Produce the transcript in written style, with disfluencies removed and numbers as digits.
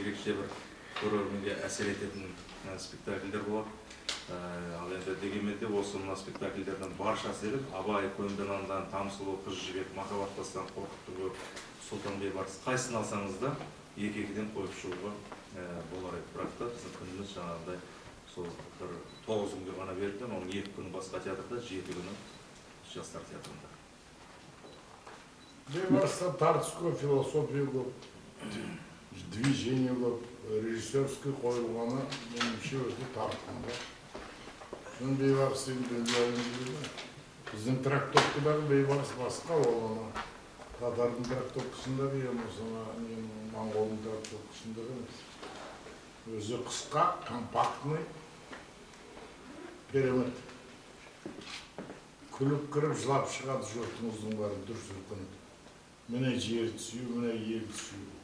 ерекше бір көрерменге әсер ететін спектакльдер болады. Ал енді дегенмен де осы мына спектакльдердің баршасы дерлік Абай, Көнденандан, Тамсұлу, Қыз жібек, Махаббат тастан, Қорқыт көп, Сұлтан бейбарыс қайсысын алсаңыз да екі-екіден қойып шығуға болар еді. Бірақ та біздің күніміз жаңағыдай сол бір 9 күнге ғана берілген, оның 2 күні басқа театрда, 7 күні жастар театрында. Бейбарыста тартыс көп, философия көп, движение көп, режиссерский қойылғаны меніңше өте тартқанда. Мен бейбарыс біздің трактовкадағы бейбарыс басқа, ол татардың трактовкасында моңғолдың трактовкасында емес. Өзі қысқа, компактный, керемет. Күліп кіріп, жылап шығады жұртыңыздың бәрі дүр сілкініп. Міне жерді сүю, міне елді сүю.